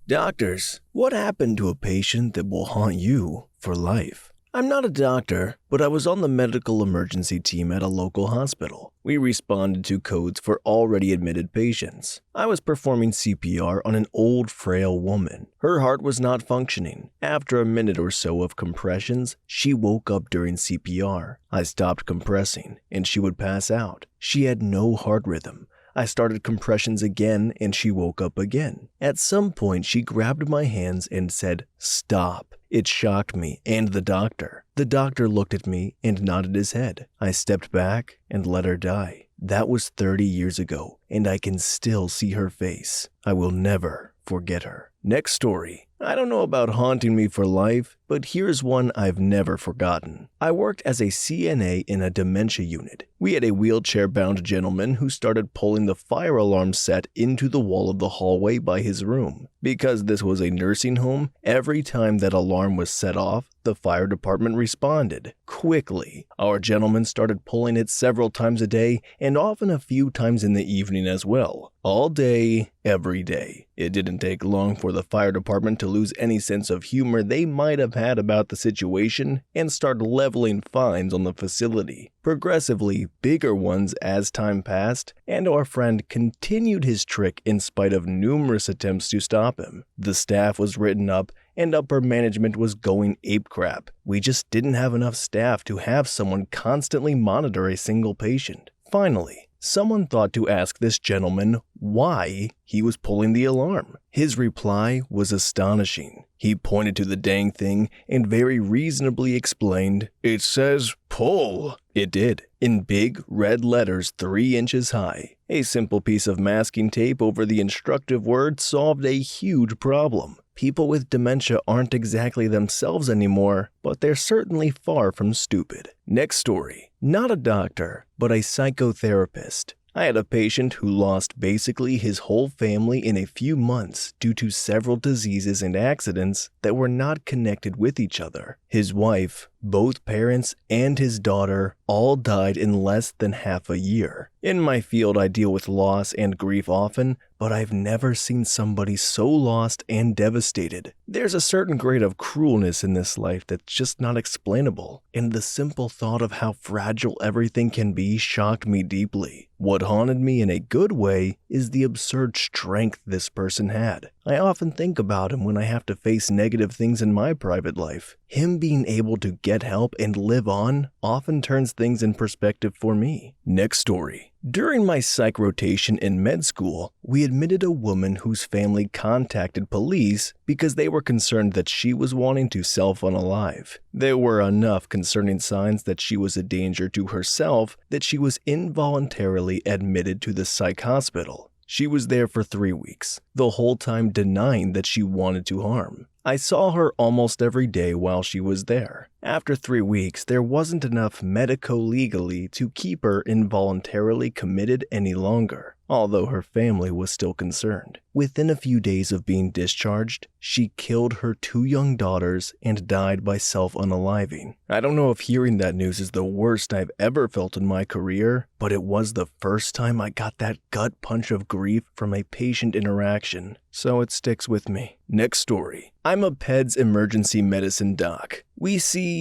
Doctors, what happened to a patient that will haunt you for life? I'm not a doctor, but I was on the medical emergency team at a local hospital. We responded to codes for already admitted patients. I was performing CPR on an old, frail woman. Her heart was not functioning. After a minute or so of compressions, she woke up during CPR. I stopped compressing, and she would pass out. She had no heart rhythm. I started compressions again and she woke up again. At some point, she grabbed my hands and said, "Stop." It shocked me and the doctor. The doctor looked at me and nodded his head. I stepped back and let her die. That was 30 years ago, and I can still see her face. I will never forget her. Next story. I don't know about haunting me for life, but here's one I've never forgotten. I worked as a CNA in a dementia unit. We had a wheelchair-bound gentleman who started pulling the fire alarm set into the wall of the hallway by his room. Because this was a nursing home, every time that alarm was set off, the fire department responded quickly. Our gentleman started pulling it several times a day and often a few times in the evening as well. All day, every day. It didn't take long for the fire department to lose any sense of humor they might have had about the situation and start leveling fines on the facility. Progressively bigger ones as time passed, and our friend continued his trick in spite of numerous attempts to stop him. The staff was written up and upper management was going apecrap. We just didn't have enough staff to have someone constantly monitor a single patient. Finally, someone thought to ask this gentleman why he was pulling the alarm. His reply was astonishing. He pointed to the dang thing and very reasonably explained, "It says pull." It did, in big red letters 3 inches high. A simple piece of masking tape over the instructive word solved a huge problem. People with dementia aren't exactly themselves anymore, but they're certainly far from stupid. Next story. Not a doctor, but a psychotherapist. I had a patient who lost basically his whole family in a few months due to several diseases and accidents that were not connected with each other. His wife, both parents, and his daughter all died in less than half a year. In my field, I deal with loss and grief often, but I've never seen somebody so lost and devastated. There's a certain grade of cruelness in this life that's just not explainable, and the simple thought of how fragile everything can be shocked me deeply. What haunted me in a good way is the absurd strength this person had. I often think about him when I have to face negative things in my private life. Him being able to get help and live on often turns things in perspective for me. Next story. During my psych rotation in med school, we admitted a woman whose family contacted police because they were concerned that she was wanting to self-unalive. There were enough concerning signs that she was a danger to herself that she was involuntarily admitted to the psych hospital. She was there for 3 weeks, the whole time denying that she wanted to harm. I saw her almost every day while she was there. After 3 weeks, there wasn't enough medico-legally to keep her involuntarily committed any longer, although her family was still concerned. Within a few days of being discharged, she killed her 2 young daughters and died by self-unaliving. I don't know if hearing that news is the worst I've ever felt in my career, but it was the first time I got that gut punch of grief from a patient interaction, so it sticks with me. Next story. I'm a PEDS emergency medicine doc. We see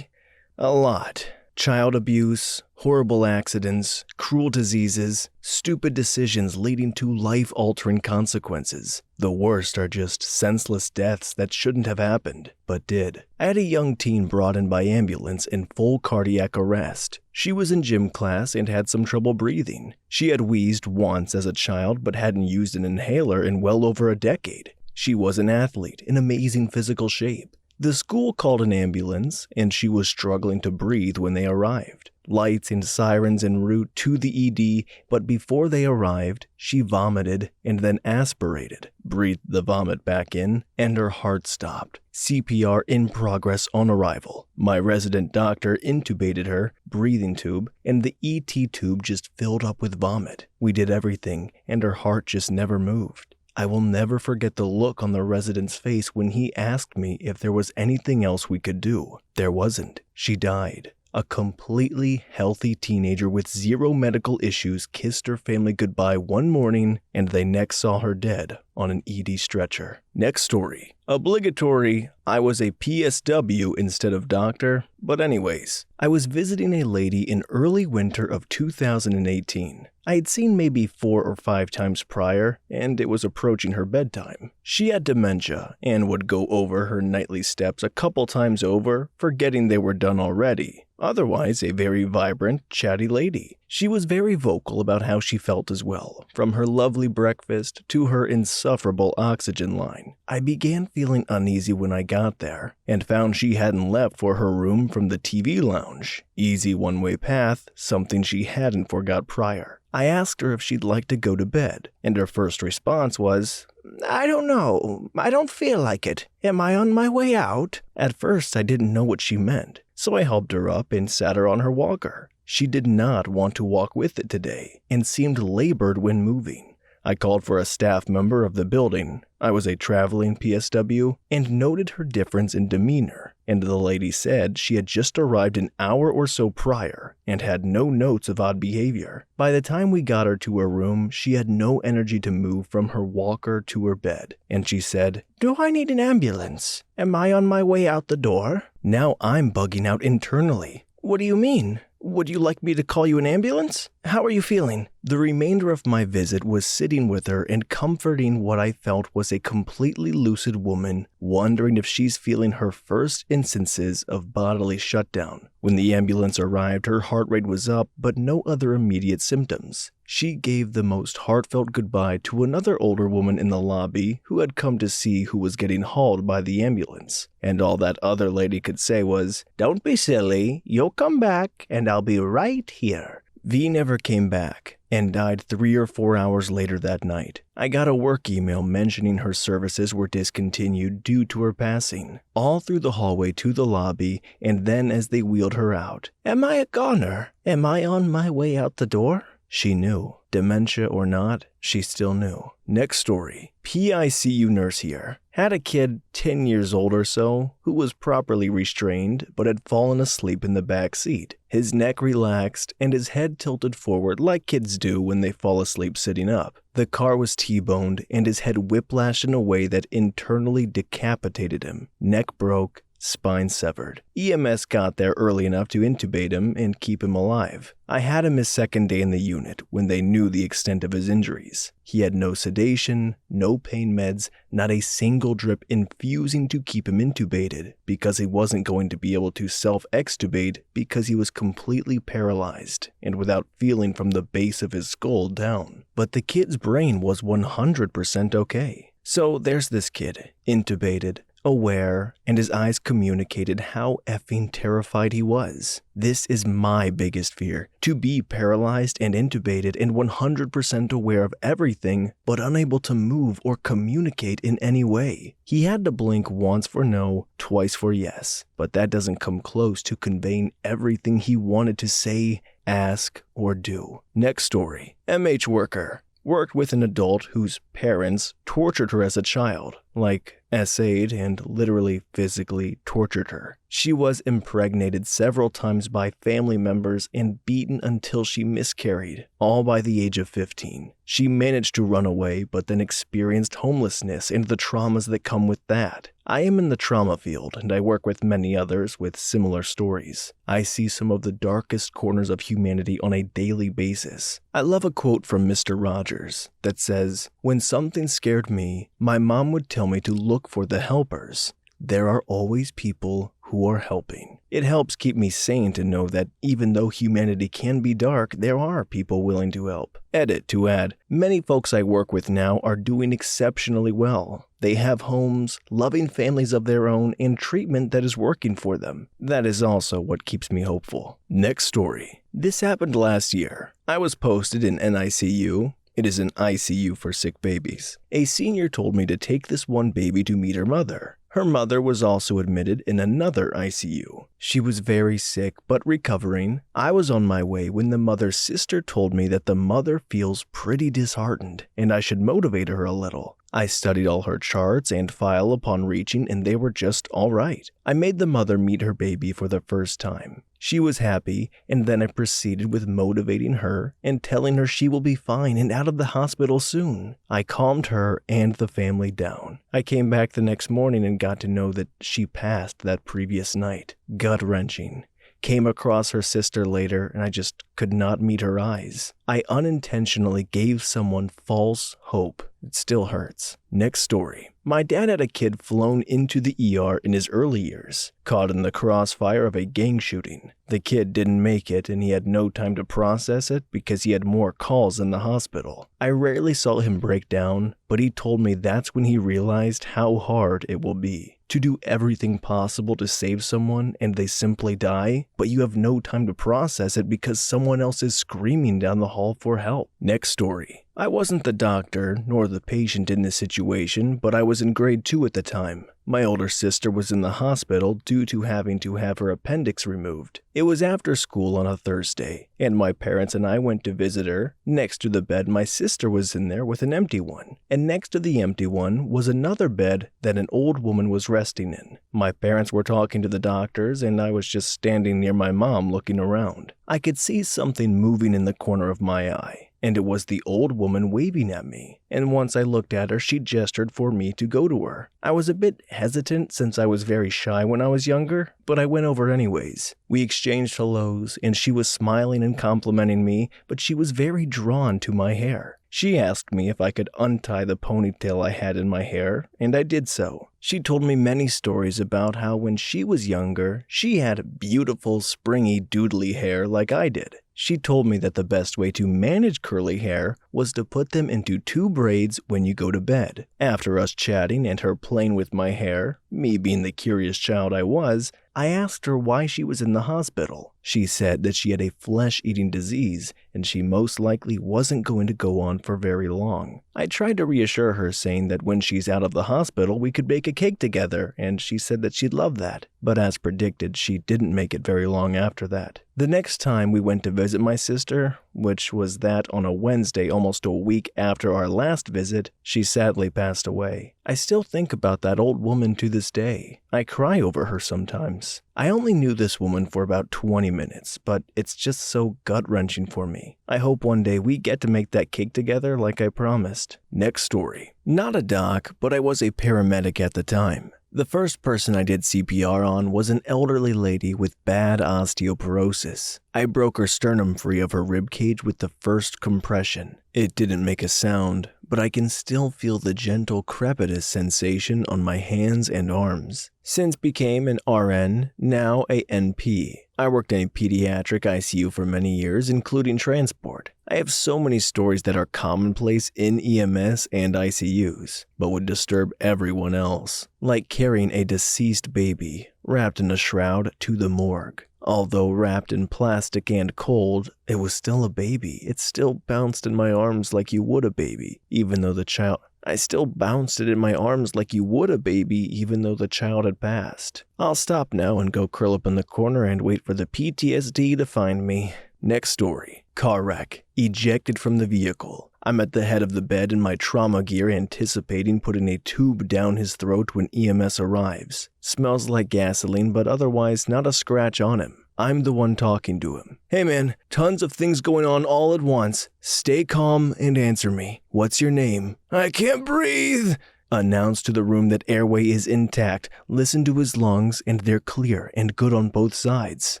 a lot. Child abuse, horrible accidents, cruel diseases, stupid decisions leading to life-altering consequences. The worst are just senseless deaths that shouldn't have happened, but did. I had a young teen brought in by ambulance in full cardiac arrest. She was in gym class and had some trouble breathing. She had wheezed once as a child but hadn't used an inhaler in well over a decade. She was an athlete in amazing physical shape. The school called an ambulance, and she was struggling to breathe when they arrived. Lights and sirens en route to the ED, but before they arrived, she vomited and then aspirated, breathed the vomit back in, and her heart stopped. CPR in progress on arrival. My resident doctor intubated her, breathing tube, and the ET tube just filled up with vomit. We did everything, and her heart just never moved. I will never forget the look on the resident's face when he asked me if there was anything else we could do. There wasn't. She died. A completely healthy teenager with zero medical issues kissed her family goodbye one morning, and they next saw her dead on an ED stretcher. Next story. Obligatory, I was a PSW instead of doctor, but anyways, I was visiting a lady in early winter of 2018. I had seen maybe 4 or 5 times prior, and it was approaching her bedtime. She had dementia and would go over her nightly steps a couple times over, forgetting they were done already. Otherwise, a very vibrant, chatty lady. She was very vocal about how she felt as well, from her lovely breakfast to her insufferable oxygen line. I began feeling uneasy when I got there, and found she hadn't left for her room from the TV lounge. Easy one-way path, something she hadn't forgot prior. I asked her if she'd like to go to bed, and her first response was, "I don't know. I don't feel like it. Am I on my way out?" At first, I didn't know what she meant, so I helped her up and sat her on her walker. She did not want to walk with it today, and seemed labored when moving. I called for a staff member of the building. I was a traveling PSW, and noted her difference in demeanor, and the lady said she had just arrived an hour or so prior, and had no notes of odd behavior. By the time we got her to her room, she had no energy to move from her walker to her bed, and she said, "Do I need an ambulance? Am I on my way out the door?" Now I'm bugging out internally. What do you mean? Would you like me to call you an ambulance? How are you feeling? The remainder of my visit was sitting with her and comforting what I felt was a completely lucid woman, wondering if she's feeling her first instances of bodily shutdown. When the ambulance arrived, her heart rate was up, but no other immediate symptoms. She gave the most heartfelt goodbye to another older woman in the lobby who had come to see who was getting hauled by the ambulance. And all that other lady could say was, "Don't be silly, you'll come back, and I'll be right here." V never came back, and died 3 or 4 hours later that night. I got a work email mentioning her services were discontinued due to her passing, all through the hallway to the lobby, and then as they wheeled her out. "Am I a goner? Am I on my way out the door?" She knew. Dementia or not, she still knew. Next story. PICU nurse here. Had a kid 10 years old or so who was properly restrained but had fallen asleep in the back seat. His neck relaxed and his head tilted forward like kids do when they fall asleep sitting up. The car was T-boned and his head whiplashed in a way that internally decapitated him. Neck broke, spine severed. EMS got there early enough to intubate him and keep him alive. I had him his second day in the unit when they knew the extent of his injuries. He had no sedation, no pain meds, not a single drip infusing to keep him intubated because he wasn't going to be able to self-extubate because he was completely paralyzed and without feeling from the base of his skull down. But the kid's brain was 100% okay. So there's this kid, intubated, aware, and his eyes communicated how effing terrified he was. This is my biggest fear, to be paralyzed and intubated and 100% aware of everything, but unable to move or communicate in any way. He had to blink once for no, twice for yes, but that doesn't come close to conveying everything he wanted to say, ask, or do. Next story. MH worker. Worked with an adult whose parents tortured her as a child, like essayed and literally physically tortured her. She was impregnated several times by family members and beaten until she miscarried, all by the age of 15. She managed to run away, but then experienced homelessness and the traumas that come with that. I am in the trauma field, and I work with many others with similar stories. I see some of the darkest corners of humanity on a daily basis. I love a quote from Mr. Rogers that says, "When something scared me, my mom would tell me to look for the helpers. There are always people who are helping." It helps keep me sane to know that even though humanity can be dark, there are people willing to help. Edit to add, many folks I work with now are doing exceptionally well. They have homes, loving families of their own, and treatment that is working for them. That is also what keeps me hopeful. Next story. This happened last year. I was posted in NICU. It is an ICU for sick babies. A senior told me to take this one baby to meet her mother. Her mother was also admitted in another ICU. She was very sick but recovering. I was on my way when the mother's sister told me that the mother feels pretty disheartened and I should motivate her a little. I studied all her charts and file upon reaching, and they were just all right. I made the mother meet her baby for the first time. She was happy, and then I proceeded with motivating her and telling her she will be fine and out of the hospital soon. I calmed her and the family down. I came back the next morning and got to know that she passed that previous night. Gut-wrenching. Came across her sister later, and I just could not meet her eyes. I unintentionally gave someone false hope. It still hurts. Next story. My dad had a kid flown into the ER in his early years, caught in the crossfire of a gang shooting. The kid didn't make it, and he had no time to process it because he had more calls in the hospital. I rarely saw him break down, but he told me that's when he realized how hard it will be. To do everything possible to save someone and they simply die, but you have no time to process it because someone else is screaming down the hall for help. Next story. I wasn't the doctor nor the patient in this situation, but I was in grade 2 at the time. My older sister was in the hospital due to having to have her appendix removed. It was after school on a Thursday, and my parents and I went to visit her. Next to the bed, my sister was in there with an empty one, and next to the empty one was another bed that an old woman was resting in. My parents were talking to the doctors, and I was just standing near my mom looking around. I could see something moving in the corner of my eye, and it was the old woman waving at me, and once I looked at her, she gestured for me to go to her. I was a bit hesitant since I was very shy when I was younger, but I went over anyways. We exchanged hellos, and she was smiling and complimenting me, but she was very drawn to my hair. She asked me if I could untie the ponytail I had in my hair, and I did so. She told me many stories about how when she was younger, she had beautiful, springy, doodly hair like I did. She told me that the best way to manage curly hair was to put them into 2 braids when you go to bed. After us chatting and her playing with my hair, me being the curious child I was, I asked her why she was in the hospital. She said that she had a flesh-eating disease and she most likely wasn't going to go on for very long. I tried to reassure her, saying that when she's out of the hospital we could bake a cake together, and she said that she'd love that. But as predicted, she didn't make it very long after that. The next time we went to visit my sister, which was that on a Wednesday almost a week after our last visit, she sadly passed away. I still think about that old woman to this day. I cry over her sometimes. I only knew this woman for about 20 minutes, but it's just so gut-wrenching for me. I hope one day we get to make that cake together like I promised. Next story. Not a doc, but I was a paramedic at the time. The first person I did CPR on was an elderly lady with bad osteoporosis. I broke her sternum free of her ribcage with the first compression. It didn't make a sound, but I can still feel the gentle crepitus sensation on my hands and arms. Since became an RN, now a NP. I worked in a pediatric ICU for many years, including transport. I have so many stories that are commonplace in EMS and ICUs, but would disturb everyone else, like carrying a deceased baby, wrapped in a shroud to the morgue. Although wrapped in plastic and cold, it was still a baby. It still bounced in my arms like you would a baby, even though the child... I still bounced it in my arms like you would a baby, even though the child had passed. I'll stop now and go curl up in the corner and wait for the PTSD to find me. Next story. Car wreck. Ejected from the vehicle. I'm at the head of the bed in my trauma gear, anticipating putting a tube down his throat when EMS arrives. Smells like gasoline, but otherwise not a scratch on him. I'm the one talking to him. Hey man, tons of things going on all at once. Stay calm and answer me. What's your name? I can't breathe. Announce to the room that airway is intact. Listen to his lungs and they're clear and good on both sides.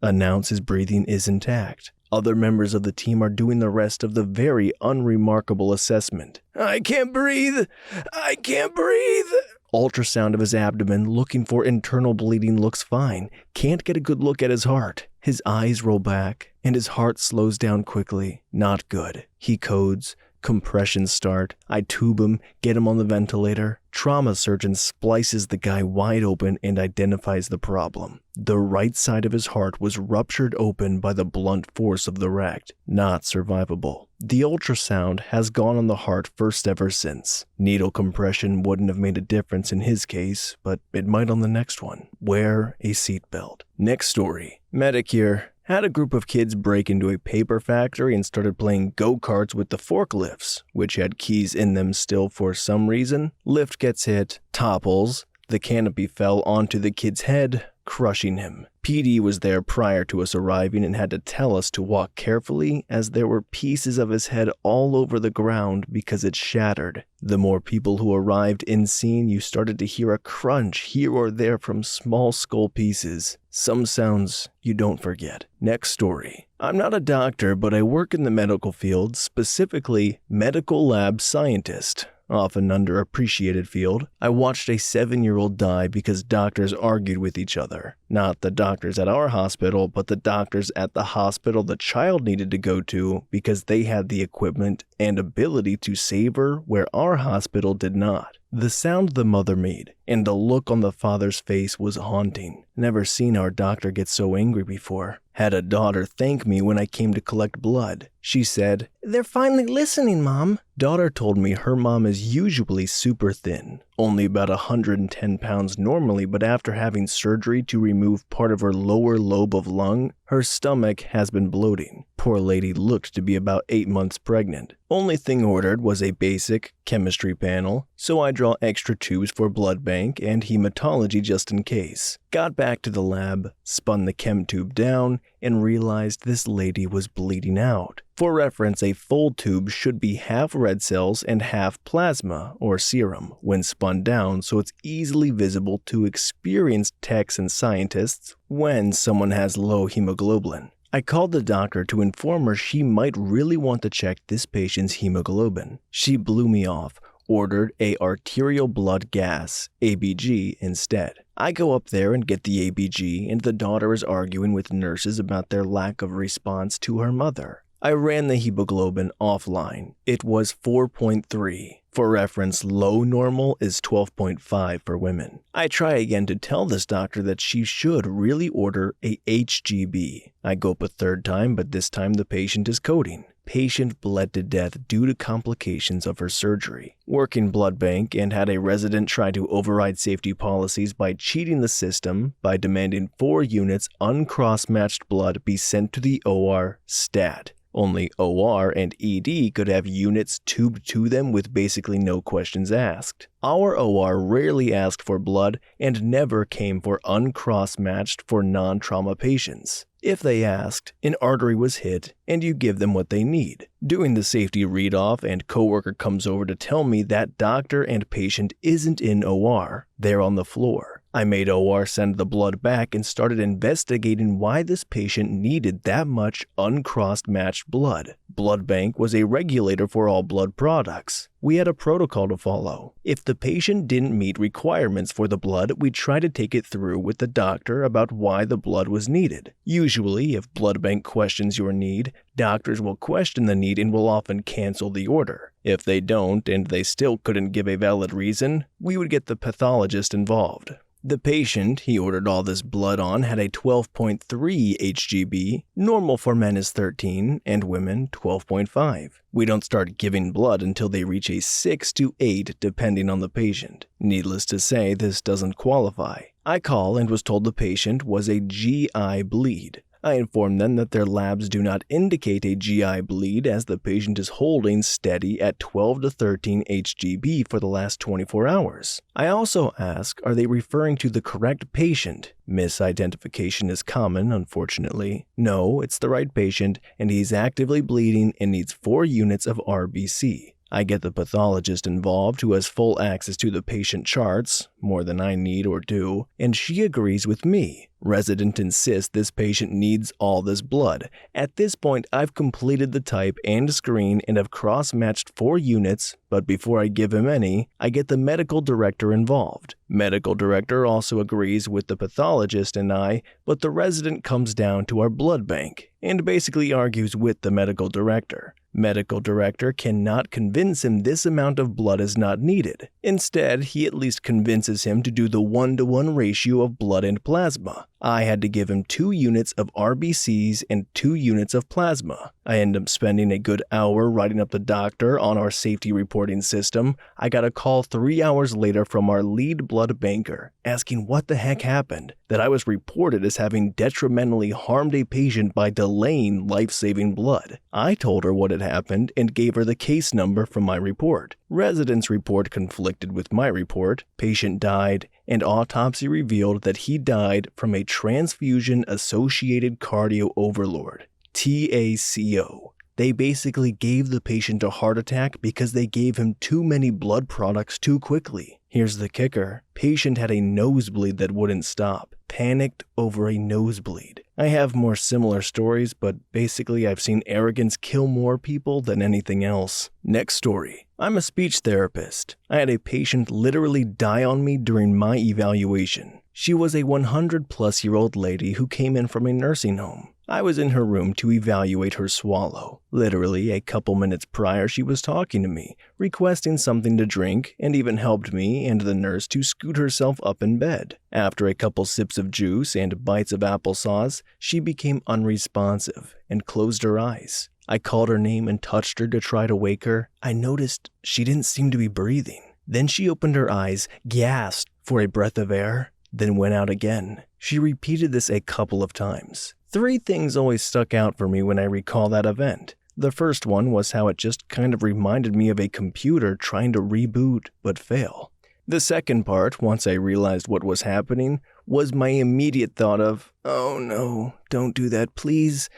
Announce his breathing is intact. Other members of the team are doing the rest of the very unremarkable assessment. I can't breathe. I can't breathe. Ultrasound of his abdomen looking for internal bleeding looks fine. Can't get a good look at his heart. His eyes roll back and his heart slows down quickly. Not good. He codes. Compressions start. I tube him, get him on the ventilator. Trauma surgeon splices the guy wide open and identifies the problem. The right side of his heart was ruptured open by the blunt force of the wreck. Not survivable. The ultrasound has gone on the heart first ever since. Needle compression wouldn't have made a difference in his case, but it might on the next one. Wear a seatbelt. Next story. Medic here. Had a group of kids break into a paper factory and started playing go-karts with the forklifts, which had keys in them still for some reason. Lift gets hit, topples, the canopy fell onto the kid's head, crushing him. PD was there prior to us arriving and had to tell us to walk carefully as there were pieces of his head all over the ground because it shattered. The more people who arrived in scene, you started to hear a crunch here or there from small skull pieces. Some sounds you don't forget. Next story. I'm not a doctor, but I work in the medical field, specifically medical lab scientist. Often underappreciated field. I watched a 7-year-old die because doctors argued with each other. Not the doctors at our hospital, but the doctors at the hospital the child needed to go to because they had the equipment and ability to save her where our hospital did not. The sound the mother made and the look on the father's face was haunting. Never seen our doctor get so angry before. Had a daughter thank me when I came to collect blood. She said, "They're finally listening, Mom." Daughter told me her mom is usually super thin, only about 110 pounds normally, but after having surgery to remove part of her lower lobe of lung, her stomach has been bloating. Poor lady looked to be about 8 months pregnant. Only thing ordered was a basic chemistry panel, so I draw extra tubes for blood bank and hematology just in case. Got back to the lab, spun the chem tube down, and realized this lady was bleeding out. For reference, a full tube should be half red cells and half plasma or serum when spun down, so it's easily visible to experienced techs and scientists when someone has low hemoglobin. I called the doctor to inform her she might really want to check this patient's hemoglobin. She blew me off, ordered a arterial blood gas, ABG, instead. I go up there and get the ABG, and the daughter is arguing with nurses about their lack of response to her mother. I ran the hemoglobin offline. It was 4.3. For reference, low normal is 12.5 for women. I try again to tell this doctor that she should really order a HGB. I go up a third time, but this time the patient is coding. Patient bled to death due to complications of her surgery. Working blood bank and had a resident try to override safety policies by cheating the system by demanding 4 units uncross-matched blood be sent to the OR stat. Only OR and ED could have units tubed to them with basically no questions asked. Our OR rarely asked for blood and never came for uncross-matched for non-trauma patients. If they asked, an artery was hit and you give them what they need. Doing the safety read-off and coworker comes over to tell me that doctor and patient isn't in OR, they're on the floor. I made OR send the blood back and started investigating why this patient needed that much uncrossed matched blood. Blood bank was a regulator for all blood products. We had a protocol to follow. If the patient didn't meet requirements for the blood, we try to take it through with the doctor about why the blood was needed. Usually, if blood bank questions your need, doctors will question the need and will often cancel the order. If they don't and they still couldn't give a valid reason, we would get the pathologist involved. The patient he ordered all this blood on had a 12.3 HGB, normal for men is 13, and women 12.5. We don't start giving blood until they reach a 6 to 8 depending on the patient. Needless to say, this doesn't qualify. I call and was told the patient was a GI bleed. I informed them that their labs do not indicate a GI bleed as the patient is holding steady at 12 to 13 HGB for the last 24 hours. I also ask, are they referring to the correct patient? Misidentification is common, unfortunately. No, it's the right patient, and he's actively bleeding and needs 4 units of RBC. I get the pathologist involved who has full access to the patient charts, more than I need or do, and she agrees with me. Resident insists this patient needs all this blood. At this point, I've completed the type and screen and have cross-matched 4 units, but before I give him any, I get the medical director involved. Medical director also agrees with the pathologist and I, but the resident comes down to our blood bank and basically argues with the medical director. Medical director cannot convince him this amount of blood is not needed. Instead, he at least convinces him to do the 1-to-1 ratio of blood and plasma. I had to give him 2 units of RBCs and 2 units of plasma. I ended up spending a good hour writing up the doctor on our safety reporting system. I got a call 3 hours later from our lead blood banker asking what the heck happened, that I was reported as having detrimentally harmed a patient by delaying life-saving blood. I told her what had happened and gave her the case number from my report. Resident's report conflicted with my report. Patient died, and autopsy revealed that he died from a transfusion-associated cardio overload, TACO. They basically gave the patient a heart attack because they gave him too many blood products too quickly. Here's the kicker. Patient had a nosebleed that wouldn't stop. Panicked over a nosebleed. I have more similar stories, but basically I've seen arrogance kill more people than anything else. Next story. I'm a speech therapist. I had a patient literally die on me during my evaluation. She was a 100-plus-year-old lady who came in from a nursing home. I was in her room to evaluate her swallow. Literally, a couple minutes prior, she was talking to me, requesting something to drink, and even helped me and the nurse to scoot herself up in bed. After a couple sips of juice and bites of applesauce, she became unresponsive and closed her eyes. I called her name and touched her to try to wake her. I noticed she didn't seem to be breathing. Then she opened her eyes, gasped for a breath of air, then went out again. She repeated this a couple of times. 3 things always stuck out for me when I recall that event. The first one was how it just kind of reminded me of a computer trying to reboot but fail. The second part, once I realized what was happening, was my immediate thought of, oh no, don't do that please.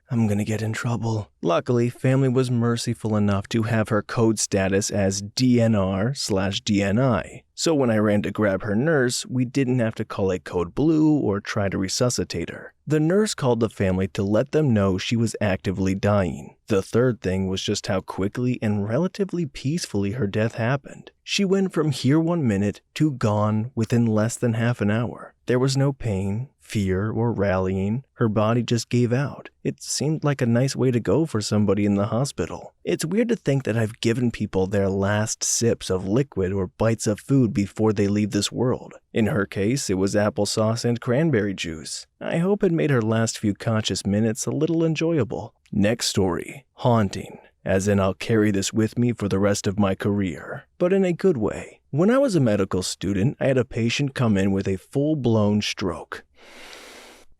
I'm gonna get in trouble. Luckily, family was merciful enough to have her code status as DNR/DNI. So when I ran to grab her nurse, we didn't have to call a code blue or try to resuscitate her. The nurse called the family to let them know she was actively dying. The third thing was just how quickly and relatively peacefully her death happened. She went from here 1 minute to gone within less than half an hour. There was no pain, fear, or rallying. Her body just gave out. It seemed like a nice way to go for somebody in the hospital. It's weird to think that I've given people their last sips of liquid or bites of food before they leave this world. In her case, it was applesauce and cranberry juice. I hope it made her last few conscious minutes a little enjoyable. Next story. Haunting. As in, I'll carry this with me for the rest of my career, but in a good way. When I was a medical student, I had a patient come in with a full-blown stroke.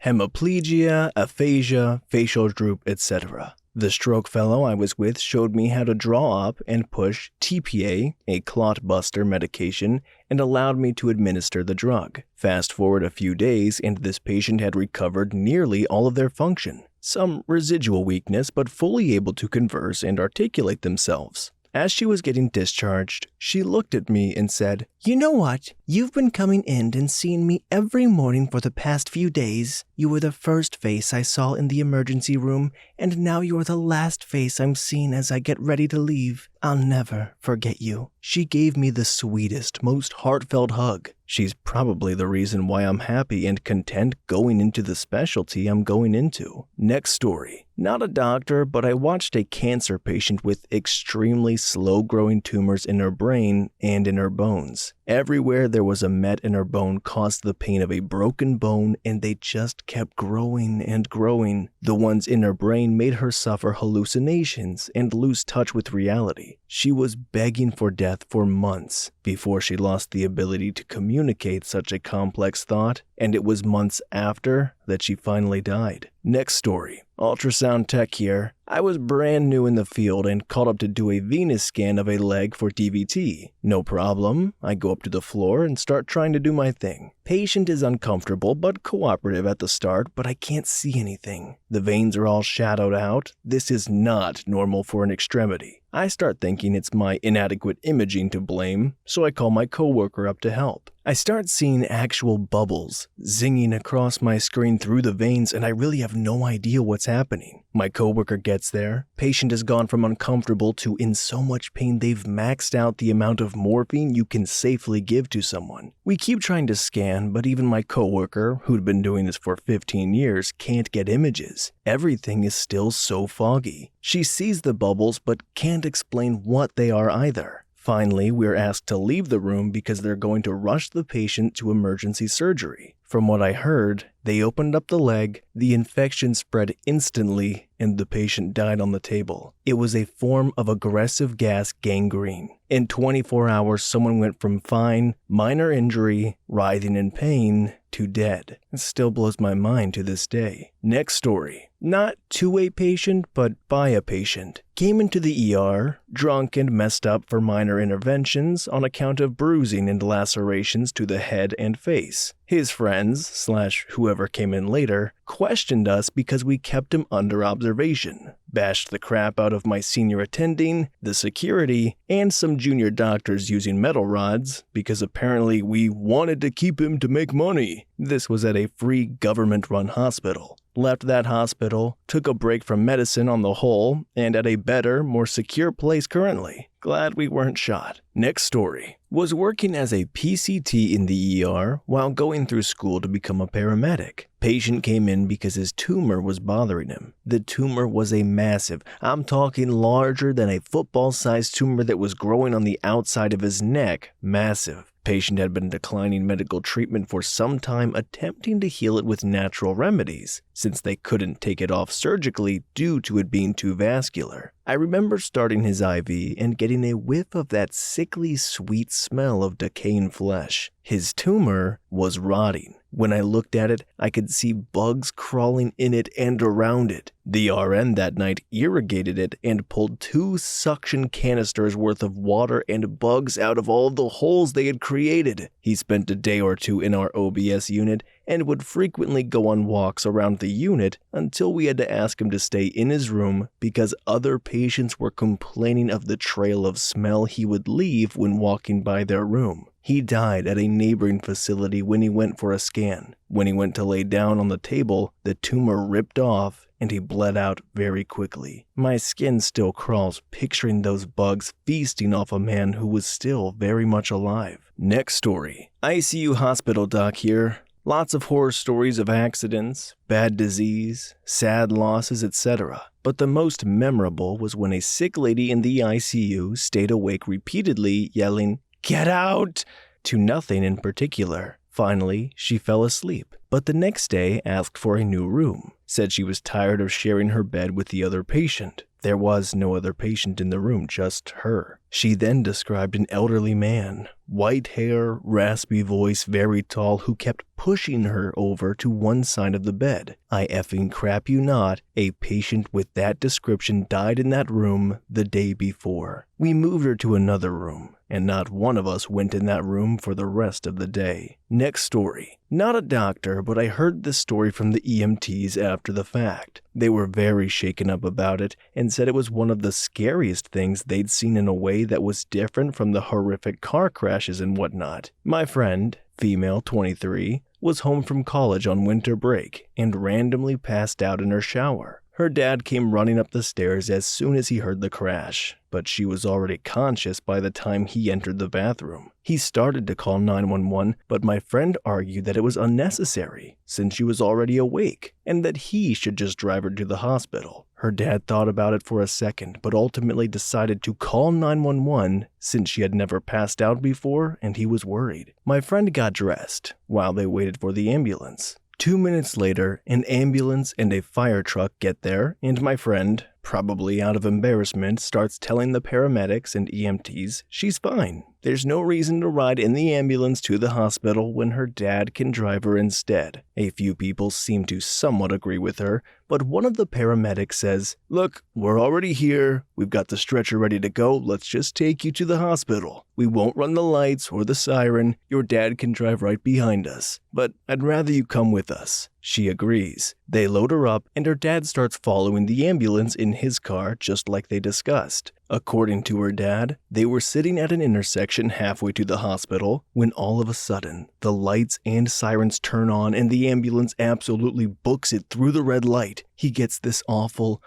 Hemiplegia, aphasia, facial droop, etc. The stroke fellow I was with showed me how to draw up and push TPA, a clot buster medication, and allowed me to administer the drug. Fast forward a few days and this patient had recovered nearly all of their function. Some residual weakness, but fully able to converse and articulate themselves. As she was getting discharged, she looked at me and said, "You know what? You've been coming in and seeing me every morning for the past few days. You were the first face I saw in the emergency room, and now you are the last face I'm seeing as I get ready to leave. I'll never forget you." She gave me the sweetest, most heartfelt hug. She's probably the reason why I'm happy and content going into the specialty I'm going into. Next story. Not a doctor, but I watched a cancer patient with extremely slow-growing tumors in her brain and in her bones. Everywhere there was a met in her bone caused the pain of a broken bone, and they just kept growing and growing. The ones in her brain made her suffer hallucinations and lose touch with reality. She was begging for death for months before she lost the ability to communicate such a complex thought, and it was months after that she finally died. Next story. Ultrasound tech here. I was brand new in the field and called up to do a venous scan of a leg for DVT. No problem. I go up to the floor and start trying to do my thing. Patient is uncomfortable but cooperative at the start, but I can't see anything. The veins are all shadowed out. This is not normal for an extremity. I start thinking it's my inadequate imaging to blame, so I call my coworker up to help. I start seeing actual bubbles zinging across my screen through the veins, and I really have no idea what's happening. My coworker gets there. Patient has gone from uncomfortable to in so much pain they've maxed out the amount of morphine you can safely give to someone. We keep trying to scan, but even my coworker, who'd been doing this for 15 years, can't get images. Everything is still so foggy. She sees the bubbles but can't explain what they are either. Finally, we're asked to leave the room because they're going to rush the patient to emergency surgery. From what I heard, they opened up the leg, the infection spread instantly, and the patient died on the table. It was a form of aggressive gas gangrene. In 24 hours, someone went from fine, minor injury, writhing in pain, to dead. It still blows my mind to this day. Next story. Not to a patient, but by a patient. Came into the ER, drunk and messed up for minor interventions on account of bruising and lacerations to the head and face. His friends, / whoever came in later, questioned us because we kept him under observation, bashed the crap out of my senior attending, the security, and some junior doctors using metal rods because apparently we wanted to keep him to make money. This was at a free government-run hospital. Left that hospital, took a break from medicine on the whole, and at a better, more secure place currently. Glad we weren't shot. Next story. Was working as a PCT in the ER while going through school to become a paramedic. Patient came in because his tumor was bothering him. The tumor was a massive, I'm talking larger than a football-sized tumor that was growing on the outside of his neck. Massive. Patient had been declining medical treatment for some time, attempting to heal it with natural remedies, since they couldn't take it off surgically due to it being too vascular. I remember starting his IV and getting a whiff of that sickly sweet smell of decaying flesh. His tumor was rotting. When I looked at it, I could see bugs crawling in it and around it. The RN that night irrigated it and pulled 2 suction canisters worth of water and bugs out of all the holes they had created. He spent a day or 2 in our OBS unit and would frequently go on walks around the unit until we had to ask him to stay in his room because other patients were complaining of the trail of smell he would leave when walking by their room. He died at a neighboring facility when he went for a scan. When he went to lay down on the table, the tumor ripped off and he bled out very quickly. My skin still crawls picturing those bugs feasting off a man who was still very much alive. Next story. ICU hospital doc here. Lots of horror stories of accidents, bad disease, sad losses, etc. But the most memorable was when a sick lady in the ICU stayed awake repeatedly yelling, "Get out!" to nothing in particular. Finally, she fell asleep, but the next day asked for a new room. Said she was tired of sharing her bed with the other patient. There was no other patient in the room, just her. She then described an elderly man, white hair, raspy voice, very tall, who kept pushing her over to one side of the bed. I effing crap you not, a patient with that description died in that room the day before. We moved her to another room, and not one of us went in that room for the rest of the day. Next story. Not a doctor, but I heard this story from the EMTs after the fact. They were very shaken up about it and said it was one of the scariest things they'd seen in a way that was different from the horrific car crashes and whatnot. My friend, female 23, was home from college on winter break and randomly passed out in her shower. Her dad came running up the stairs as soon as he heard the crash, but she was already conscious by the time he entered the bathroom. He started to call 911, but my friend argued that it was unnecessary since she was already awake and that he should just drive her to the hospital. Her dad thought about it for a second, but ultimately decided to call 911 since she had never passed out before and he was worried. My friend got dressed while they waited for the ambulance. 2 minutes later, an ambulance and a fire truck get there, and my friend, probably out of embarrassment, starts telling the paramedics and EMTs she's fine. There's no reason to ride in the ambulance to the hospital when her dad can drive her instead. A few people seem to somewhat agree with her, but one of the paramedics says, "Look, we're already here. We've got the stretcher ready to go. Let's just take you to the hospital. We won't run the lights or the siren. Your dad can drive right behind us. But I'd rather you come with us." She agrees. They load her up, and her dad starts following the ambulance in his car just like they discussed. According to her dad, they were sitting at an intersection halfway to the hospital when all of a sudden, the lights and sirens turn on and the ambulance absolutely books it through the red light. He gets this awful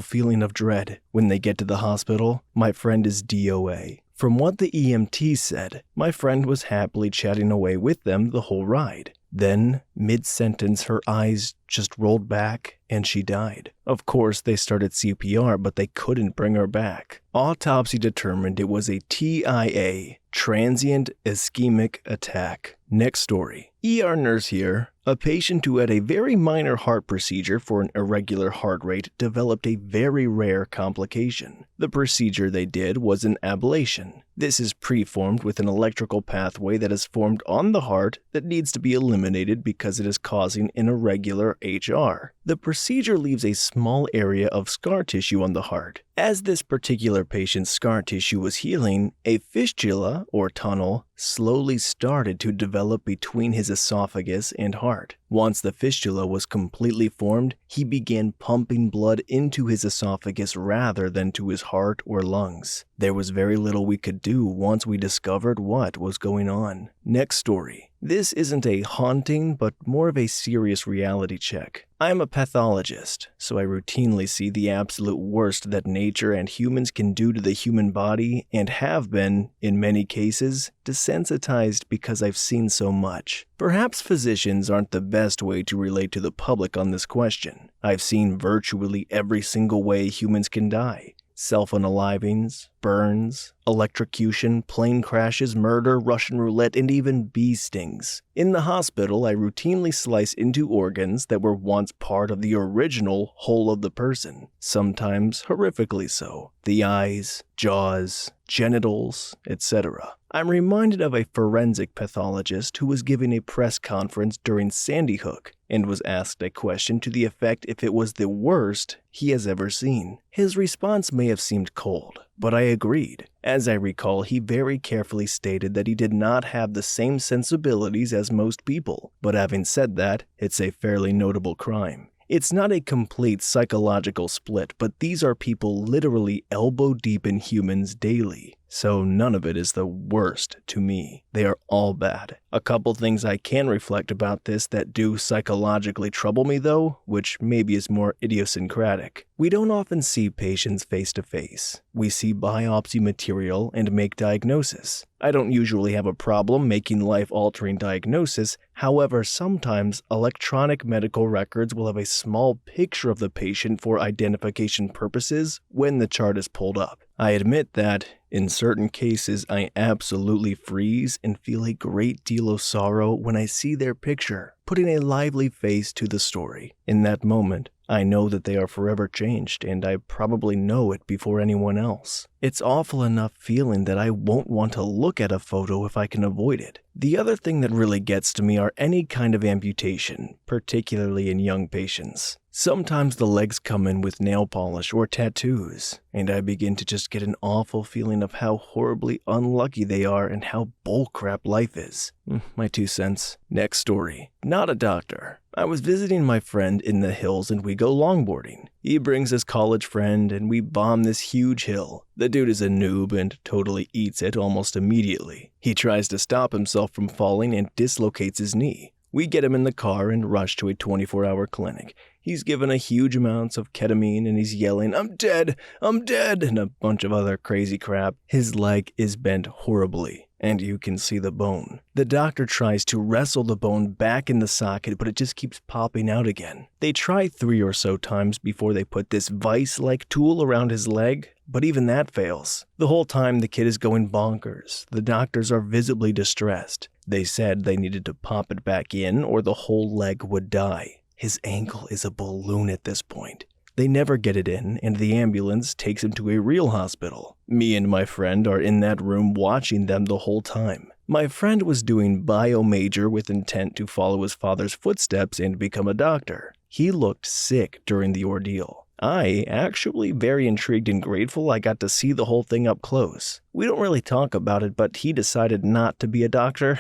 feeling of dread. When they get to the hospital, my friend is DOA. From what the EMT said, my friend was happily chatting away with them the whole ride. Then, mid-sentence, her eyes just rolled back and she died. Of course, they started CPR, but they couldn't bring her back. Autopsy determined it was a TIA, transient ischemic attack. Next story. ER nurse here. A patient who had a very minor heart procedure for an irregular heart rate developed a very rare complication. The procedure they did was an ablation. This is preformed with an electrical pathway that is formed on the heart that needs to be eliminated because it is causing an irregular HR. The procedure leaves a small area of scar tissue on the heart. As this particular patient's scar tissue was healing, a fistula or tunnel slowly started to develop between his esophagus and heart. Once the fistula was completely formed, he began pumping blood into his esophagus rather than to his heart or lungs. There was very little we could do once we discovered what was going on. Next story. This isn't a haunting, but more of a serious reality check. I am a pathologist, so I routinely see the absolute worst that nature and humans can do to the human body and have been, in many cases, desensitized because I've seen so much. Perhaps physicians aren't the best way to relate to the public on this question. I've seen virtually every single way humans can die. Self-unalivings, burns, electrocution, plane crashes, murder, Russian roulette, and even bee stings. In the hospital, I routinely slice into organs that were once part of the original whole of the person, sometimes horrifically so. The eyes, jaws, genitals, etc. I'm reminded of a forensic pathologist who was giving a press conference during Sandy Hook and was asked a question to the effect if it was the worst he has ever seen. His response may have seemed cold, but I agreed. As I recall, he very carefully stated that he did not have the same sensibilities as most people, but having said that, it's a fairly notable crime. It's not a complete psychological split, but these are people literally elbow deep in humans daily. So none of it is the worst to me. They are all bad. A couple things I can reflect about this that do psychologically trouble me though, which maybe is more idiosyncratic. We don't often see patients face to face. We see biopsy material and make diagnosis. I don't usually have a problem making life-altering diagnosis. However, sometimes electronic medical records will have a small picture of the patient for identification purposes when the chart is pulled up. I admit that, in certain cases, I absolutely freeze and feel a great deal of sorrow when I see their picture, putting a lively face to the story. In that moment, I know that they are forever changed, and I probably know it before anyone else. It's awful enough feeling that I won't want to look at a photo if I can avoid it. The other thing that really gets to me are any kind of amputation, particularly in young patients. Sometimes the legs come in with nail polish or tattoos, and I begin to just get an awful feeling of how horribly unlucky they are and how bullcrap life is. My 2 cents. Next story. Not a doctor. I was visiting my friend in the hills and we go longboarding. He brings his college friend and we bomb this huge hill. The dude is a noob and totally eats it almost immediately. He tries to stop himself from falling and dislocates his knee. We get him in the car and rush to a 24-hour clinic. He's given a huge amounts of ketamine and he's yelling, I'm dead, and a bunch of other crazy crap. His leg is bent horribly, and you can see the bone. The doctor tries to wrestle the bone back in the socket, but it just keeps popping out again. They try 3 or so times before they put this vice-like tool around his leg, but even that fails. The whole time the kid is going bonkers. The doctors are visibly distressed. They said they needed to pop it back in or the whole leg would die. His ankle is a balloon at this point. They never get it in, and the ambulance takes him to a real hospital. Me and my friend are in that room watching them the whole time. My friend was doing bio major with intent to follow his father's footsteps and become a doctor. He looked sick during the ordeal. I, actually very intrigued and grateful I got to see the whole thing up close. We don't really talk about it, but he decided not to be a doctor.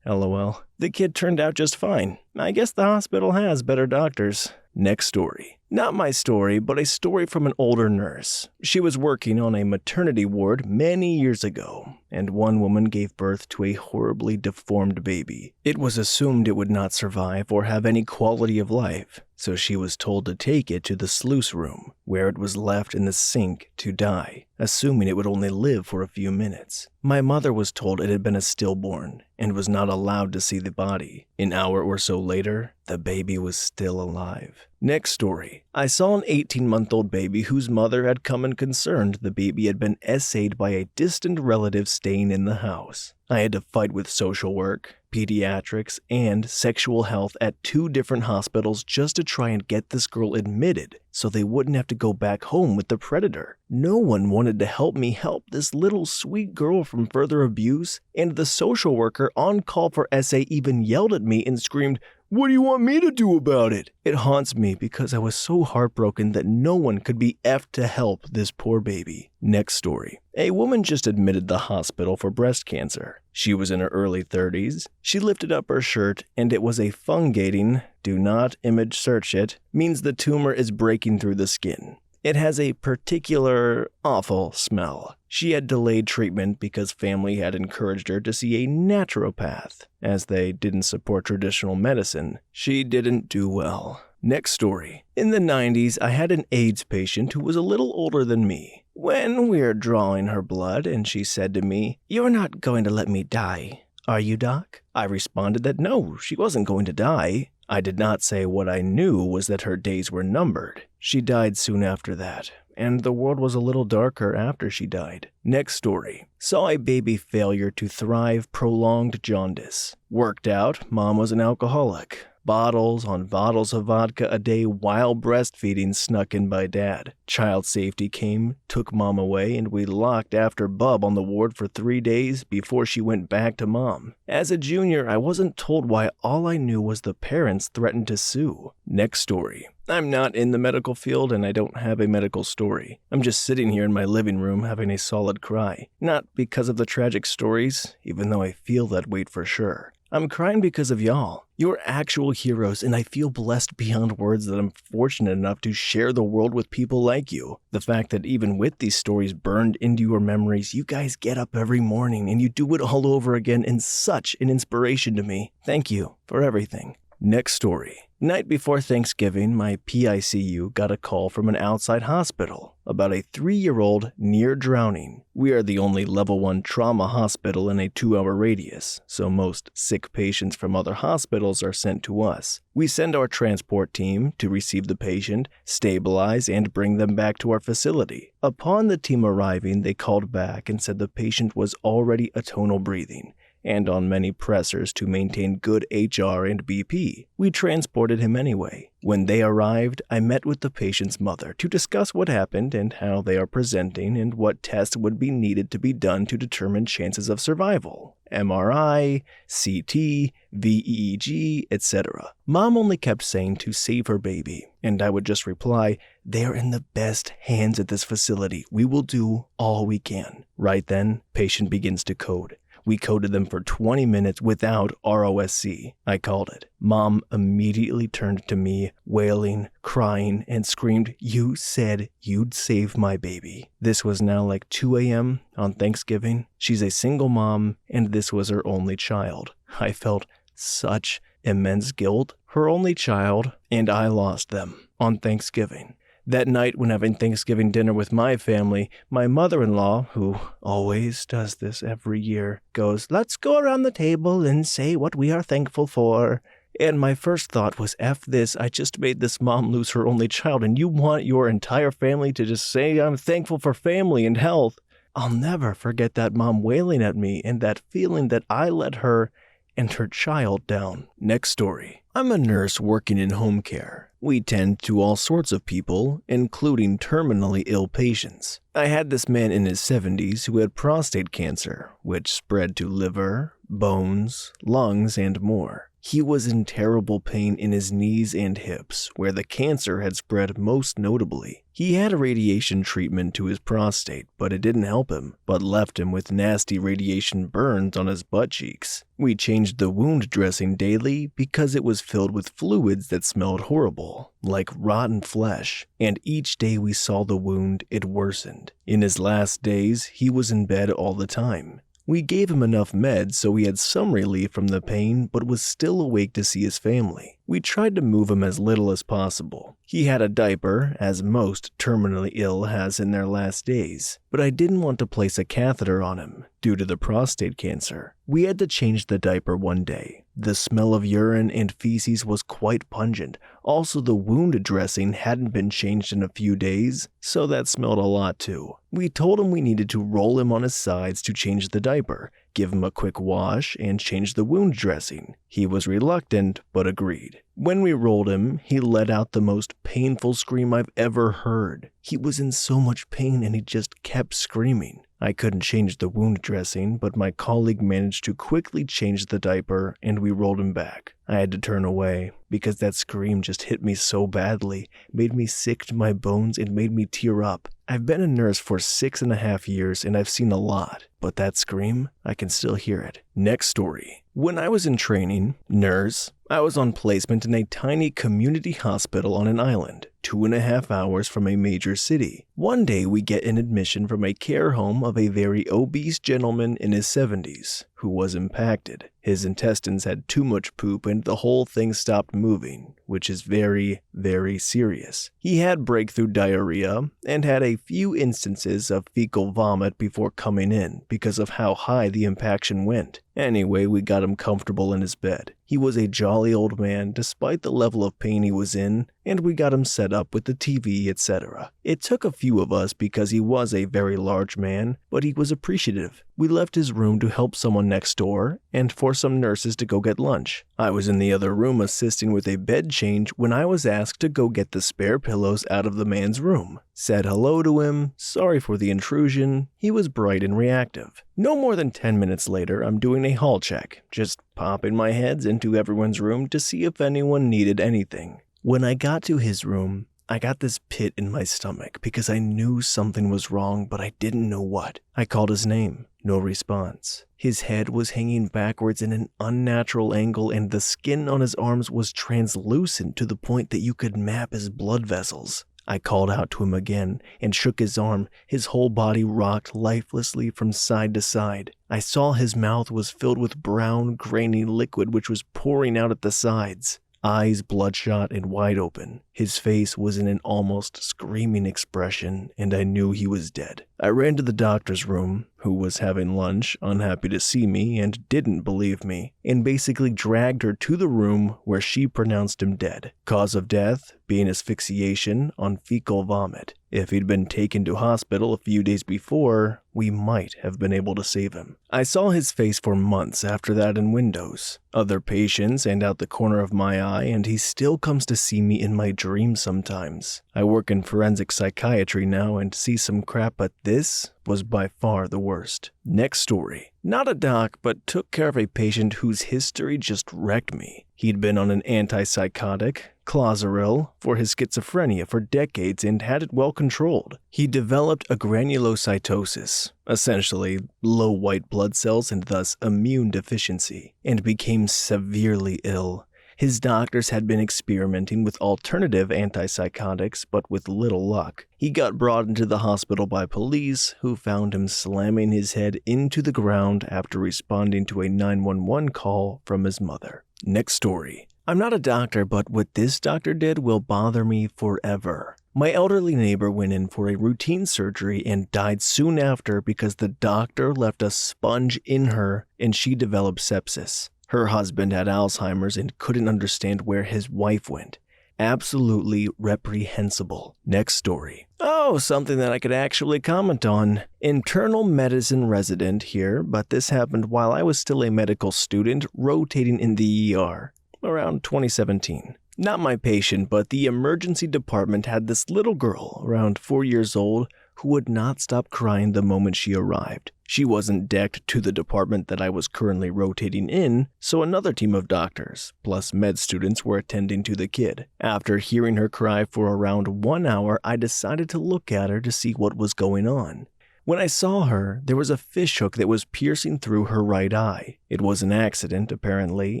LOL. The kid turned out just fine. I guess the hospital has better doctors. Next story. Not my story, but a story from an older nurse. She was working on a maternity ward many years ago, and one woman gave birth to a horribly deformed baby. It was assumed it would not survive or have any quality of life, so she was told to take it to the sluice room, where it was left in the sink to die, assuming it would only live for a few minutes. My mother was told it had been a stillborn and was not allowed to see the body. An hour or so later, the baby was still alive. Next story. I saw an 18-month-old baby whose mother had come in concerned the baby had been essayed by a distant relative staying in the house. I had to fight with social work, pediatrics, and sexual health at 2 different hospitals just to try and get this girl admitted so they wouldn't have to go back home with the predator. No one wanted to help me help this little sweet girl from further abuse, and the social worker on call for SA even yelled at me and screamed, "What do you want me to do about it?" It haunts me because I was so heartbroken that no one could be effed to help this poor baby. Next story. A woman just admitted the hospital for breast cancer. She was in her early 30s. She lifted up her shirt and it was a fungating, do not image search it, means the tumor is breaking through the skin. It has a particular awful smell. She had delayed treatment because family had encouraged her to see a naturopath. As they didn't support traditional medicine, she didn't do well. Next story. In the 90s, I had an AIDS patient who was a little older than me. When we were drawing her blood and she said to me, "You're not going to let me die, are you, Doc?" I responded that no, she wasn't going to die. I did not say what I knew was that her days were numbered. She died soon after that, and the world was a little darker after she died. Next story. Saw a baby failure to thrive, prolonged jaundice. Worked out, mom was an alcoholic. Bottles on bottles of vodka a day while breastfeeding snuck in by dad. Child safety came, took mom away, and we locked after Bub on the ward for 3 days before she went back to mom. As a junior, I wasn't told why. All I knew was the parents threatened to sue. Next story. I'm not in the medical field and I don't have a medical story. I'm just sitting here in my living room having a solid cry. Not because of the tragic stories, even though I feel that weight for sure. I'm crying because of y'all. You're actual heroes, and I feel blessed beyond words that I'm fortunate enough to share the world with people like you. The fact that even with these stories burned into your memories, you guys get up every morning and you do it all over again is such an inspiration to me. Thank you for everything. Next story. Night before Thanksgiving, my PICU got a call from an outside hospital about a 3-year-old near drowning. We are the only level 1 trauma hospital in a 2-hour radius, so most sick patients from other hospitals are sent to us. We send our transport team to receive the patient, stabilize, and bring them back to our facility. Upon the team arriving, they called back and said the patient was already atonal breathing and on many pressors to maintain good HR and BP. We transported him anyway. When they arrived, I met with the patient's mother to discuss what happened and how they are presenting and what tests would be needed to be done to determine chances of survival. MRI, CT, VEEG, etc. Mom only kept saying to save her baby, and I would just reply, "They're in the best hands at this facility. We will do all we can." Right then, patient begins to code. We coded them for 20 minutes without ROSC. I called it. Mom immediately turned to me, wailing, crying, and screamed, "You said you'd save my baby." This was now like 2 a.m. on Thanksgiving. She's a single mom, and this was her only child. I felt such immense guilt. Her only child, and I lost them on Thanksgiving. That night, when having Thanksgiving dinner with my family, my mother-in-law, who always does this every year, goes, "Let's go around the table and say what we are thankful for." And my first thought was, F this, I just made this mom lose her only child, and you want your entire family to just say, "I'm thankful for family and health." I'll never forget that mom wailing at me and that feeling that I let her and her child down. Next story. I'm a nurse working in home care. We tend to all sorts of people, including terminally ill patients. I had this man in his 70s who had prostate cancer, which spread to liver, bones, lungs, and more. He was in terrible pain in his knees and hips, where the cancer had spread most notably. He had a radiation treatment to his prostate, but it didn't help him, but left him with nasty radiation burns on his butt cheeks. We changed the wound dressing daily because it was filled with fluids that smelled horrible, like rotten flesh, and each day we saw the wound, it worsened. In his last days, he was in bed all the time. We gave him enough meds so he had some relief from the pain, but was still awake to see his family. We tried to move him as little as possible. He had a diaper, as most terminally ill has in their last days, but I didn't want to place a catheter on him due to the prostate cancer. We had to change the diaper one day. The smell of urine and feces was quite pungent. Also, the wound dressing hadn't been changed in a few days, so that smelled a lot too. We told him we needed to roll him on his sides to change the diaper, give him a quick wash, and change the wound dressing. He was reluctant, but agreed. When we rolled him, he let out the most painful scream I've ever heard. He was in so much pain and he just kept screaming. I couldn't change the wound dressing, but my colleague managed to quickly change the diaper and we rolled him back. I had to turn away because that scream just hit me so badly, made me sick to my bones and made me tear up. I've been a nurse for 6.5 years and I've seen a lot, but that scream, I can still hear it. Next story. When I was in training, nurse, I was on placement in a tiny community hospital on an island, 2.5 hours from a major city. One day we get an admission from a care home of a very obese gentleman in his 70s who was impacted. His intestines had too much poop and the whole thing stopped moving, which is very, very serious. He had breakthrough diarrhea and had a few instances of fecal vomit before coming in because of how high the impaction went. Anyway, we got him comfortable in his bed. He was a jolly old man despite the level of pain he was in, and we got him set up with the TV, etc. It took a few of us because he was a very large man, but he was appreciative. We left his room to help someone next door and for some nurses to go get lunch. I was in the other room assisting with a bed change when I was asked to go get the spare pillows out of the man's room. Said hello to him, sorry for the intrusion. He was bright and reactive. No more than 10 minutes later, I'm doing a hall check, just popping my heads into everyone's room to see if anyone needed anything. When I got to his room, I got this pit in my stomach because I knew something was wrong, but I didn't know what. I called his name. No response. His head was hanging backwards in an unnatural angle and the skin on his arms was translucent to the point that you could map his blood vessels. I called out to him again and shook his arm. His whole body rocked lifelessly from side to side. I saw his mouth was filled with brown, grainy liquid which was pouring out at the sides. Eyes bloodshot and wide open. His face was in an almost screaming expression, and I knew he was dead. I ran to the doctor's room, who was having lunch, unhappy to see me, and didn't believe me, and basically dragged her to the room where she pronounced him dead. Cause of death being asphyxiation on fecal vomit. If he'd been taken to hospital a few days before, we might have been able to save him. I saw his face for months after that in windows, other patients, and out the corner of my eye, and he still comes to see me in my dreams sometimes. I work in forensic psychiatry now and see some crap, but this was by far the worst. Next story. Not a doc, but took care of a patient whose history just wrecked me. He'd been on an antipsychotic, Clozaril, for his schizophrenia for decades and had it well controlled. He developed a granulocytosis, essentially low white blood cells and thus immune deficiency, and became severely ill. His doctors had been experimenting with alternative antipsychotics, but with little luck. He got brought into the hospital by police, who found him slamming his head into the ground after responding to a 911 call from his mother. Next story. I'm not a doctor, but what this doctor did will bother me forever. My elderly neighbor went in for a routine surgery and died soon after because the doctor left a sponge in her and she developed sepsis. Her husband had Alzheimer's and couldn't understand where his wife went. Absolutely reprehensible. Next story. Oh, something that I could actually comment on. Internal medicine resident here, but this happened while I was still a medical student rotating in the ER, around 2017. Not my patient, but the emergency department had this little girl, around 4 years old, who would not stop crying the moment she arrived. She wasn't decked to the department that I was currently rotating in, so another team of doctors, plus med students, were attending to the kid. After hearing her cry for around 1 hour, I decided to look at her to see what was going on. When I saw her, there was a fishhook that was piercing through her right eye. It was an accident, apparently,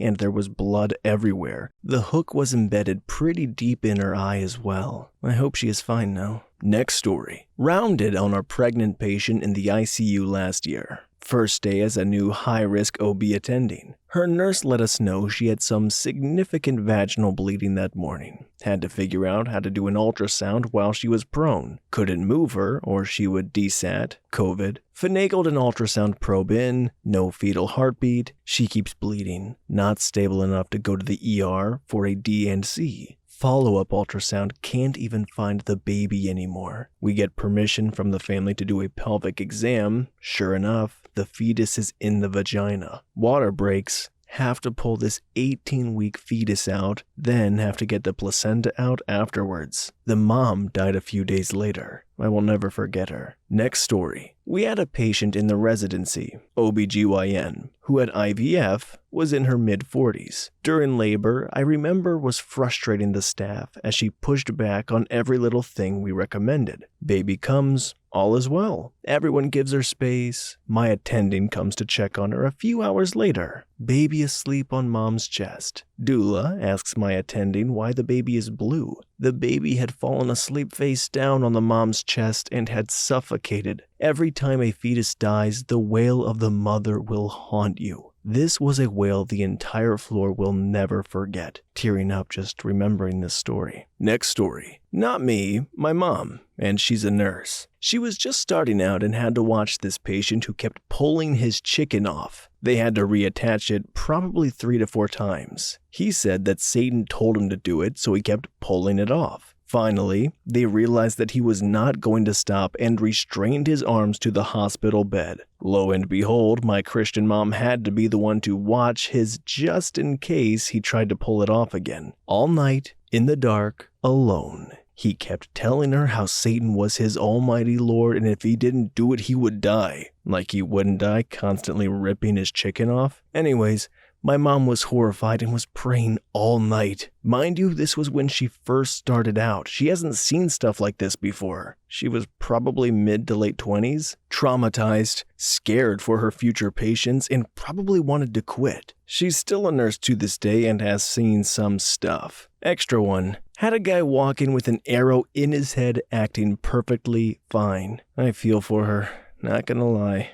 and there was blood everywhere. The hook was embedded pretty deep in her eye as well. I hope she is fine now. Next story. Rounded on our pregnant patient in the ICU last year. First day as a new high-risk OB attending. Her nurse let us know she had some significant vaginal bleeding that morning. Had to figure out how to do an ultrasound while she was prone. Couldn't move her or she would desat, COVID. Finagled an ultrasound probe in, no fetal heartbeat, she keeps bleeding. Not stable enough to go to the ER for a D&C. Follow-up ultrasound can't even find the baby anymore. We get permission from the family to do a pelvic exam. Sure enough, the fetus is in the vagina. Water breaks. Have to pull this 18-week fetus out, then have to get the placenta out afterwards. The mom died a few days later. I will never forget her. Next story. We had a patient in the residency, OBGYN, who had IVF, was in her mid-40s. During labor, I remember was frustrating the staff as she pushed back on every little thing we recommended. Baby comes, all is well. Everyone gives her space. My attending comes to check on her a few hours later. Baby asleep on mom's chest. Doula asks my attending why the baby is blue. The baby had fallen asleep face down on the mom's chest and had suffocated. Every time a fetus dies, the wail of the mother will haunt you. This was a wail the entire floor will never forget. Tearing up just remembering this story. Next story. Not me, my mom, and she's a nurse. She was just starting out and had to watch this patient who kept pulling his chicken off. They had to reattach it probably 3 to 4 times. He said that Satan told him to do it, so he kept pulling it off. Finally, they realized that he was not going to stop and restrained his arms to the hospital bed. Lo and behold, my Christian mom had to be the one to watch his just in case he tried to pull it off again. All night, in the dark, alone. He kept telling her how Satan was his almighty Lord and if he didn't do it, he would die. Like he wouldn't die, constantly ripping his chicken off. Anyways, my mom was horrified and was praying all night. Mind you, this was when she first started out. She hasn't seen stuff like this before. She was probably mid to late 20s, traumatized, scared for her future patients, and probably wanted to quit. She's still a nurse to this day and has seen some stuff. Extra one. Had a guy walk in with an arrow in his head acting perfectly fine. I feel for her, not gonna lie.